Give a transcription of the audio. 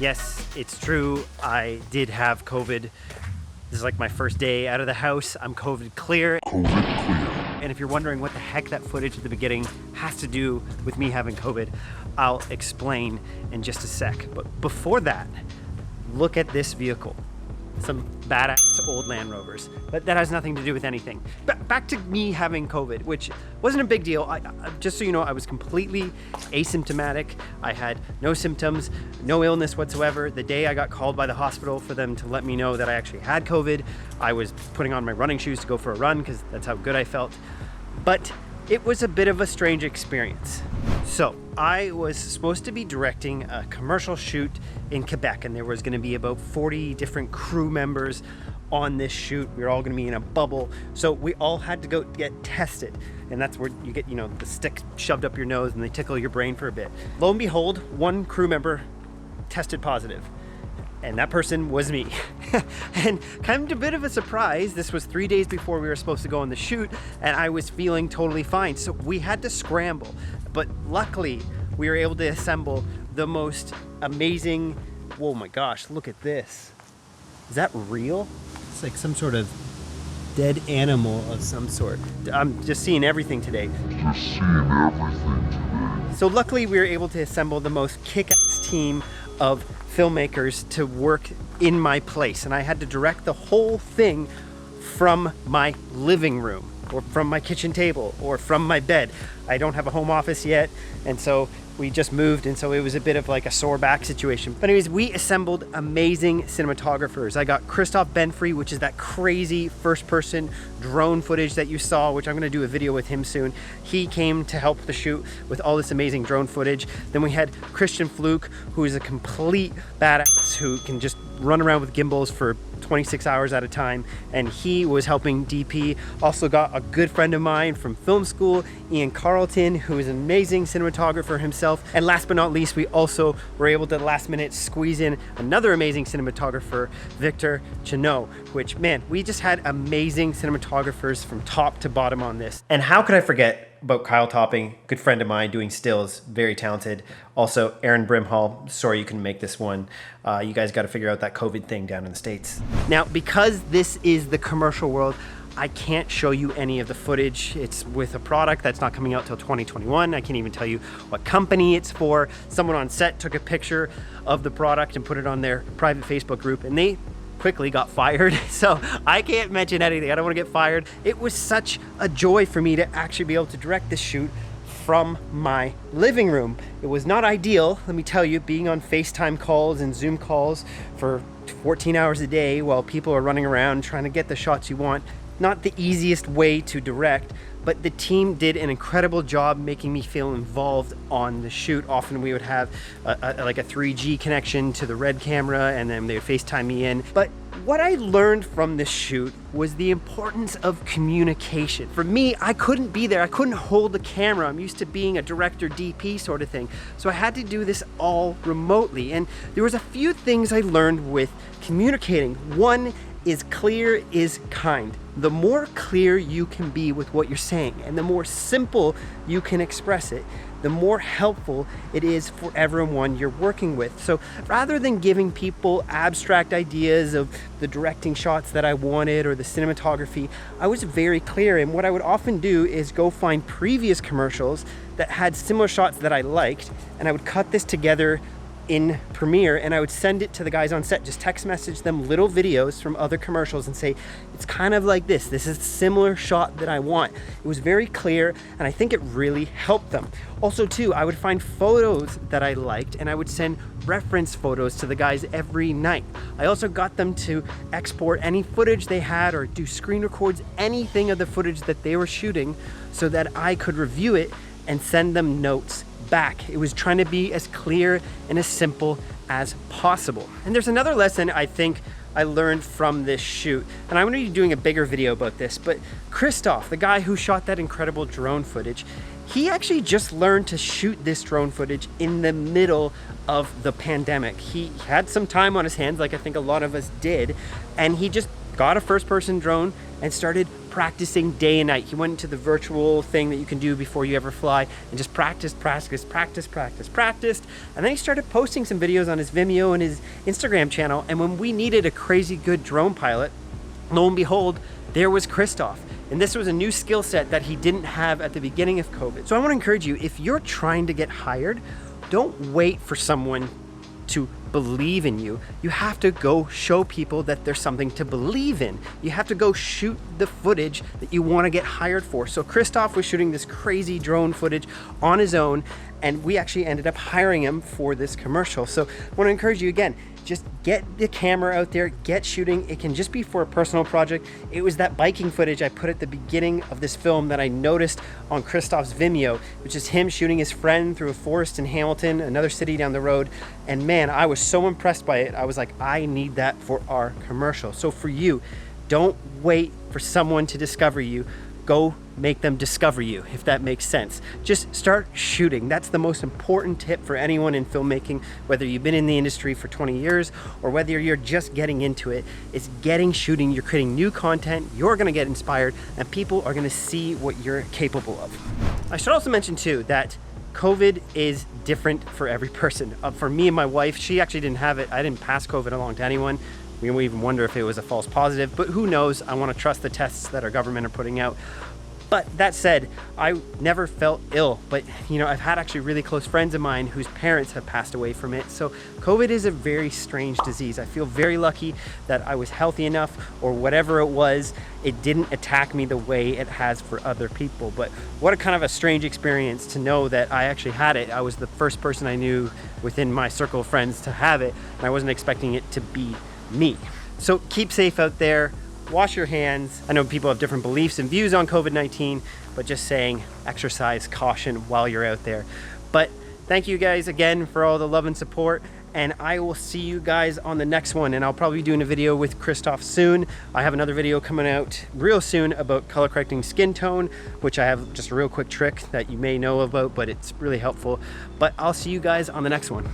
Yes, it's true. I did have COVID. This is like my first day out of the house. I'm COVID clear. And if you're wondering what the heck that footage at the beginning has to do with me having COVID, I'll explain in just a sec. But before that, look at this vehicle. Some badass old Land Rovers, but that has nothing to do with anything. Back to me having COVID, which wasn't a big deal. Just so you know, I was completely asymptomatic. I had no symptoms, no illness whatsoever. The day I got called by the hospital for them to let me know that I actually had COVID, I was putting on my running shoes to go for a run because that's how good I felt. But it was a bit of a strange experience. So I was supposed to be directing a commercial shoot in Quebec, and there was going to be about 40 different crew members on this shoot. We were all going to be in a bubble, so we all had to go get tested, and that's where you get, the stick shoved up your nose and they tickle your brain for a bit. Lo and behold, one crew member tested positive, and that person was me. And kind of a bit of a surprise, this was 3 days before we were supposed to go on the shoot, and I was feeling totally fine, so we had to scramble. But luckily, we were able to assemble the most amazing, oh my gosh, look at this. Is that real? It's like some sort of dead animal of some sort. I'm just seeing everything today. So luckily, we were able to assemble the most kick-ass team of filmmakers to work in my place, and I had to direct the whole thing from my living room, or from my kitchen table, or from my bed. I don't have a home office yet, and so we just moved, and so it was a bit of like a sore back situation. But anyways, we assembled amazing cinematographers. I got CHRISTOPH BENFEY, which is that crazy first-person drone footage that you saw, which I'm gonna do a video with him soon. He came to help the shoot with all this amazing drone footage. Then we had FLOOK, who is a complete badass who can just run around with gimbals for 26 hours at a time, and he was helping DP. Also got a good friend of mine from film school, CARLETON, who is an amazing cinematographer himself. And last but not least, we also were able to last minute squeeze in another amazing cinematographer, CHRISTOPH, which, man, we just had amazing cinematographers from top to bottom on this. And how could I forget about Kyle Topping, good friend of mine doing stills, very talented. Also, Aaron Brimhall, sorry you couldn't make this one. You guys got to figure out that COVID thing down in the States. Now, because this is the commercial world, I can't show you any of the footage. It's with a product that's not coming out till 2021. I can't even tell you what company it's for. Someone on set took a picture of the product and put it on their private Facebook group, and they quickly got fired. So I can't mention anything. I don't want to get fired. It was such a joy for me to actually be able to direct this shoot from my living room. It was not ideal, let me tell you, being on FaceTime calls and Zoom calls for 14 hours a day while people are running around trying to get the shots you want. Not the easiest way to direct, but the team did an incredible job making me feel involved on the shoot. Often we would have like a 3G connection to the Red camera, and then they would FaceTime me in. But what I learned from this shoot was the importance of communication. For me, I couldn't be there. I couldn't hold the camera. I'm used to being a director DP sort of thing. So I had to do this all remotely. And there was a few things I learned with communicating. One is clear is kind. The more clear you can be with what you're saying, and the more simple you can express it, the more helpful it is for everyone you're working with. So rather than giving people abstract ideas of the directing shots that I wanted or the cinematography, I was very clear. And what I would often do is go find previous commercials that had similar shots that I liked, and I would cut this together in Premiere, and I would send it to the guys on set, just text message them little videos from other commercials and say, it's kind of like this is a similar shot that I want. It was very clear, and I think it really helped them. Also too, I would find photos that I liked, and I would send reference photos to the guys every night. I also got them to export any footage they had or do screen records, anything of the footage that they were shooting, so that I could review it and send them notes back. It was trying to be as clear and as simple as possible. And there's another lesson I think I learned from this shoot, and I'm going to be doing a bigger video about this, but CHRISTOPH, the guy who shot that incredible drone footage, he actually just learned to shoot this drone footage in the middle of the pandemic. He had some time on his hands, like I think a lot of us did, and he just got a first-person drone and started practicing day and night. He went into the virtual thing that you can do before you ever fly and just practiced. And then he started posting some videos on his Vimeo and his Instagram channel. And when we needed a crazy good drone pilot, lo and behold, there was CHRISTOPH. And this was a new skill set that he didn't have at the beginning of COVID. So I want to encourage you, if you're trying to get hired, don't wait for someone to believe in you. You have to go show people that there's something to believe in. You have to go shoot the footage that you want to get hired for. So CHRISTOPH was shooting this crazy drone footage on his own, and we actually ended up hiring him for this commercial. So I want to encourage you again, just get the camera out there, get shooting. It can just be for a personal project. It was that biking footage I put at the beginning of this film that I noticed on CHRISTOPH's Vimeo, which is him shooting his friend through a forest in Hamilton, another city down the road. And man, I was so impressed by it. I was like, I need that for our commercial. So for you, don't wait for someone to discover you. Go make them discover you, if that makes sense. Just start shooting. That's the most important tip for anyone in filmmaking, whether you've been in the industry for 20 years or whether you're just getting into it. It's getting shooting. You're creating new content. You're going to get inspired and people are going to see what you're capable of. I should also mention too that COVID is different for every person. For me and my wife, she actually didn't have it. I didn't pass COVID along to anyone. We even wonder if it was a false positive, but who knows? I want to trust the tests that our government are putting out. But that said, I never felt ill, but you know, I've had actually really close friends of mine whose parents have passed away from it. So COVID is a very strange disease. I feel very lucky that I was healthy enough, or whatever it was, it didn't attack me the way it has for other people. But what a kind of a strange experience to know that I actually had it. I was the first person I knew within my circle of friends to have it, and I wasn't expecting it to be me. So keep safe out there. Wash your hands. I know people have different beliefs and views on COVID-19, but just saying, exercise caution while you're out there. But thank you guys again for all the love and support, and I will see you guys on the next one. And I'll probably be doing a video with CHRISTOPH soon. I have another video coming out real soon about color correcting skin tone, which I have just a real quick trick that you may know about, but it's really helpful. But I'll see you guys on the next one.